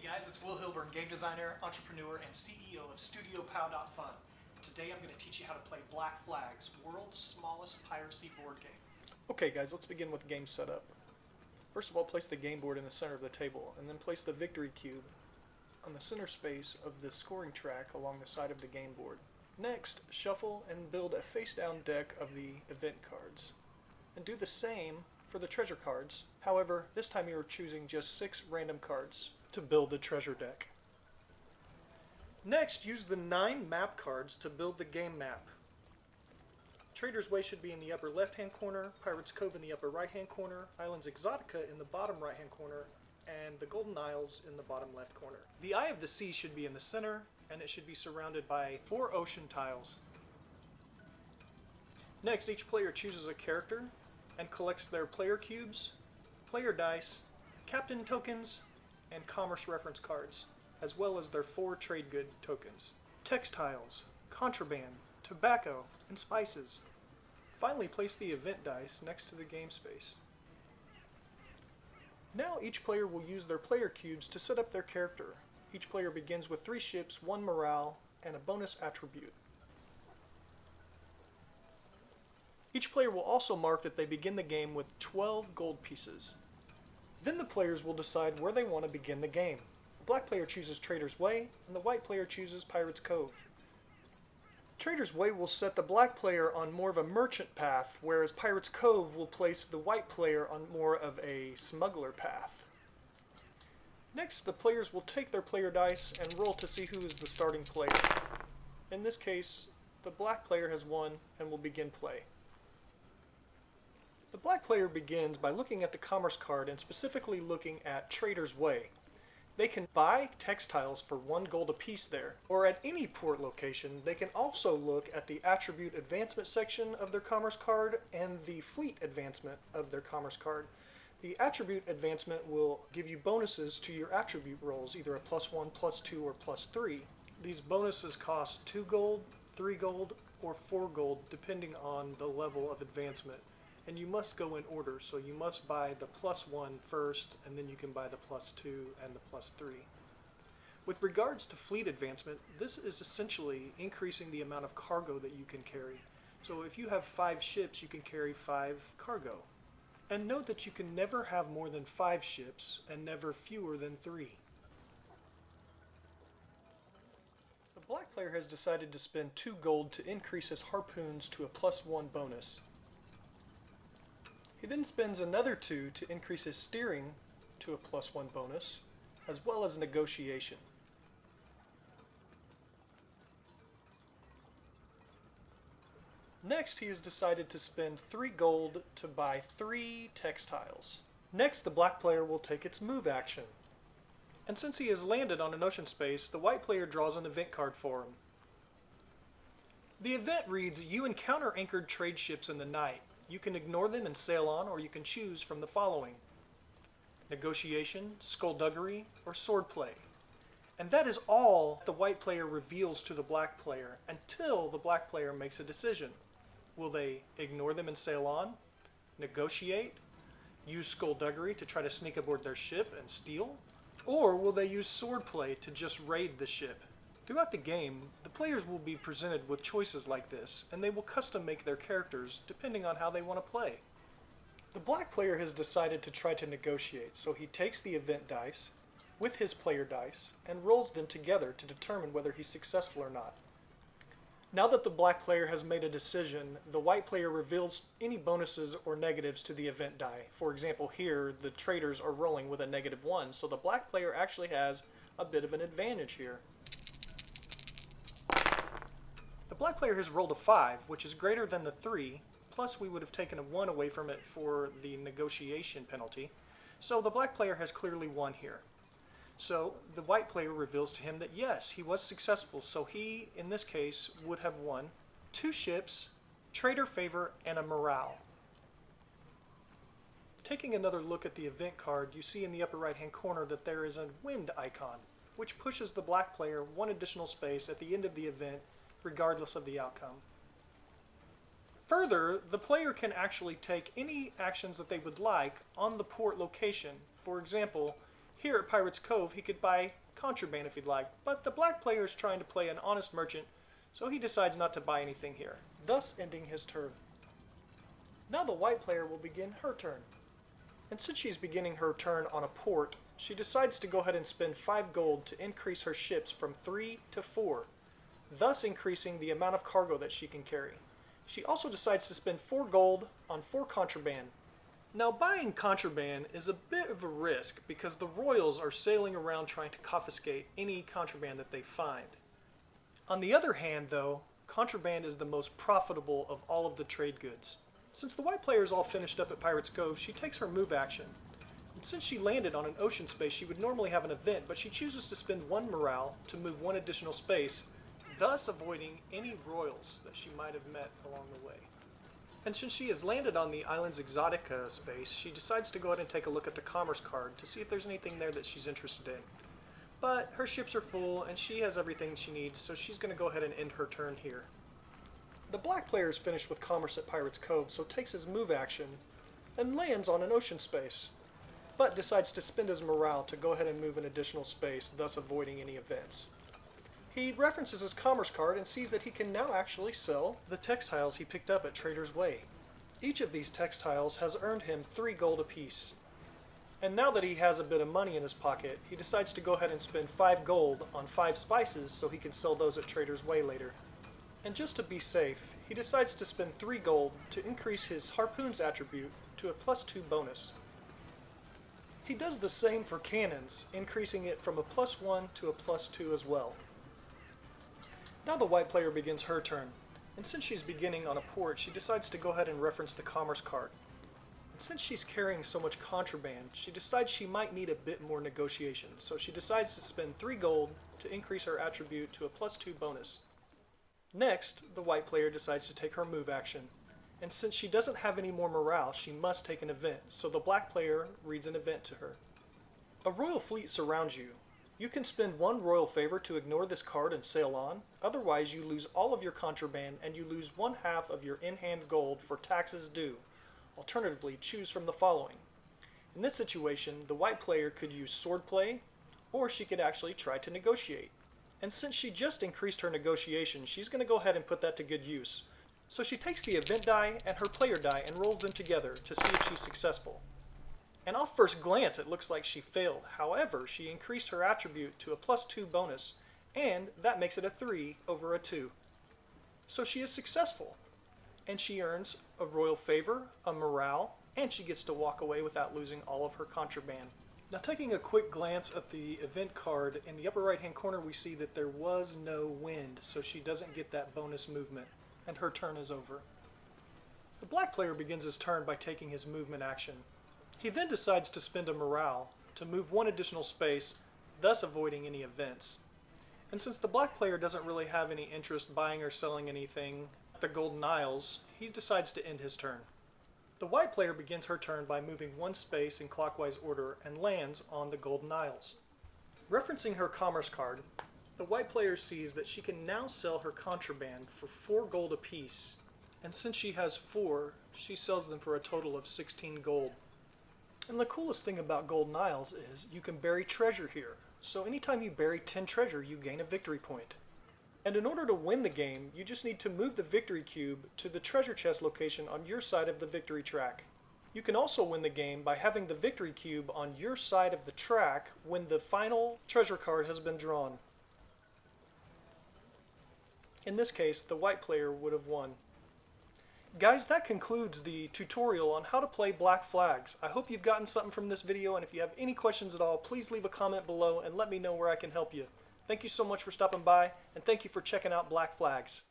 guys, it's Will Hilburn, game designer, entrepreneur, and CEO of StudioPow.fun. Today I'm going to teach you how to play Black Flags, world's smallest piracy board game. Okay guys, let's begin with game setup. First of all, place the game board in the center of the table, and then place the victory cube on the center space of the scoring track along the side of the game board. Next, shuffle and build a face-down deck of the event cards. And do the same for the treasure cards. However, this time you are choosing just 6 random cards to build the treasure deck. Next, use the 9 map cards to build the game map. Trader's Way should be in the upper left-hand corner, Pirate's Cove in the upper right-hand corner, Islands Exotica in the bottom right-hand corner, and the Golden Isles in the bottom left corner. The Eye of the Sea should be in the center, and it should be surrounded by 4 ocean tiles. Next, each player chooses a character and collects their player cubes, player dice, captain tokens, and commerce reference cards, as well as their 4 trade good tokens, textiles, contraband, tobacco, and spices. Finally, place the event dice next to the game space. Now each player will use their player cubes to set up their character. Each player begins with 3 ships, 1 morale, and a bonus attribute. Each player will also mark that they begin the game with 12 gold pieces. Then the players will decide where they want to begin the game. The black player chooses Trader's Way, and the white player chooses Pirate's Cove. Trader's Way will set the black player on more of a merchant path, whereas Pirate's Cove will place the white player on more of a smuggler path. Next, the players will take their player dice and roll to see who is the starting player. In this case, the black player has won and will begin play. The black player begins by looking at the commerce card and specifically looking at Trader's Way. They can buy textiles for 1 gold apiece there, or at any port location. They can also look at the attribute advancement section of their commerce card and the fleet advancement of their commerce card. The attribute advancement will give you bonuses to your attribute rolls, either a +1, +2, or +3. These bonuses cost 2 gold, 3 gold, or 4 gold, depending on the level of advancement. And you must go in order, so you must buy the +1 first, and then you can buy the +2 and the +3. With regards to fleet advancement, this is essentially increasing the amount of cargo that you can carry. So if you have 5 ships, you can carry 5 cargo. And note that you can never have more than 5 ships, and never fewer than 3. The black player has decided to spend 2 gold to increase his harpoons to a +1 bonus. He then spends another 2 to increase his steering to a +1 bonus, as well as negotiation. Next, he has decided to spend 3 gold to buy 3 textiles. Next, the black player will take its move action. And since he has landed on an ocean space, the white player draws an event card for him. The event reads, "You encounter anchored trade ships in the night. You can ignore them and sail on, or you can choose from the following: negotiation, skullduggery, or swordplay." And that is all the white player reveals to the black player until the black player makes a decision. Will they ignore them and sail on, negotiate, use skullduggery to try to sneak aboard their ship and steal, or will they use swordplay to just raid the ship? Throughout the game, the players will be presented with choices like this, and they will custom make their characters depending on how they want to play. The black player has decided to try to negotiate, so he takes the event dice with his player dice and rolls them together to determine whether he's successful or not. Now that the black player has made a decision, the white player reveals any bonuses or negatives to the event die. For example, here the traders are rolling with a -1, so the black player actually has a bit of an advantage here. The black player has rolled a 5, which is greater than the 3, plus we would have taken a 1 away from it for the negotiation penalty, so the black player has clearly won here. So the white player reveals to him that yes, he was successful, so he, in this case, would have won 2 ships, trader favor, and a morale. Taking another look at the event card, you see in the upper right hand corner that there is a wind icon, which pushes the black player 1 additional space at the end of the event, regardless of the outcome. Further, the player can actually take any actions that they would like on the port location. For example, Here at Pirates Cove, he could buy contraband if he'd like, but the black player is trying to play an honest merchant, so he decides not to buy anything here, thus ending his turn. Now the white player will begin her turn. And since she's beginning her turn on a port, she decides to go ahead and spend 5 gold to increase her ships from 3 to 4, thus increasing the amount of cargo that she can carry. She also decides to spend 4 gold on 4 contraband. Now buying contraband is a bit of a risk because the royals are sailing around trying to confiscate any contraband that they find. On the other hand though, contraband is the most profitable of all of the trade goods. Since the white player is all finished up at Pirates Cove, she takes her move action. And since she landed on an ocean space, she would normally have an event, but she chooses to spend 1 morale to move 1 additional space, thus avoiding any royals that she might have met along the way. And since she has landed on the island's exotica space, she decides to go ahead and take a look at the commerce card to see if there's anything there that she's interested in. But her ships are full and she has everything she needs, so she's going to go ahead and end her turn here. The black player is finished with commerce at Pirates Cove, so takes his move action and lands on an ocean space, but decides to spend his morale to go ahead and move an additional space, thus avoiding any events. He references his commerce card and sees that he can now actually sell the textiles he picked up at Trader's Way. Each of these textiles has earned him 3 gold apiece. And now that he has a bit of money in his pocket, he decides to go ahead and spend 5 gold on 5 spices so he can sell those at Trader's Way later. And just to be safe, he decides to spend 3 gold to increase his harpoon's attribute to a +2 bonus. He does the same for cannons, increasing it from a +1 to a +2 as well. Now the white player begins her turn, and since she's beginning on a port, she decides to go ahead and reference the commerce card. And since she's carrying so much contraband, she decides she might need a bit more negotiation, so she decides to spend 3 gold to increase her attribute to a +2 bonus. Next, the white player decides to take her move action, and since she doesn't have any more morale, she must take an event, so the black player reads an event to her. A royal fleet surrounds you. You can spend 1 royal favor to ignore this card and sail on, otherwise you lose all of your contraband and you lose 1/2 of your in-hand gold for taxes due. Alternatively, choose from the following. In this situation, the white player could use swordplay, or she could actually try to negotiate. And since she just increased her negotiation, she's going to go ahead and put that to good use. So she takes the event die and her player die and rolls them together to see if she's successful. And off first glance, it looks like she failed. However, she increased her attribute to a +2 bonus, and that makes it a 3 over a 2. So she is successful. And she earns a royal favor, a morale, and she gets to walk away without losing all of her contraband. Now taking a quick glance at the event card, in the upper right hand corner we see that there was no wind, so she doesn't get that bonus movement, and her turn is over. The black player begins his turn by taking his movement action. He then decides to spend a morale to move 1 additional space, thus avoiding any events. And since the black player doesn't really have any interest buying or selling anything at the Golden Isles, he decides to end his turn. The white player begins her turn by moving 1 space in clockwise order and lands on the Golden Isles. Referencing her commerce card, the white player sees that she can now sell her contraband for 4 gold apiece, and since she has 4, she sells them for a total of 16 gold. And the coolest thing about Golden Isles is you can bury treasure here, so anytime you bury 10 treasure you gain a victory point. And in order to win the game, you just need to move the victory cube to the treasure chest location on your side of the victory track. You can also win the game by having the victory cube on your side of the track when the final treasure card has been drawn. In this case, the white player would have won. Guys, that concludes the tutorial on how to play Black Flags. I hope you've gotten something from this video, and if you have any questions at all, please leave a comment below and let me know where I can help you. Thank you so much for stopping by, and thank you for checking out Black Flags.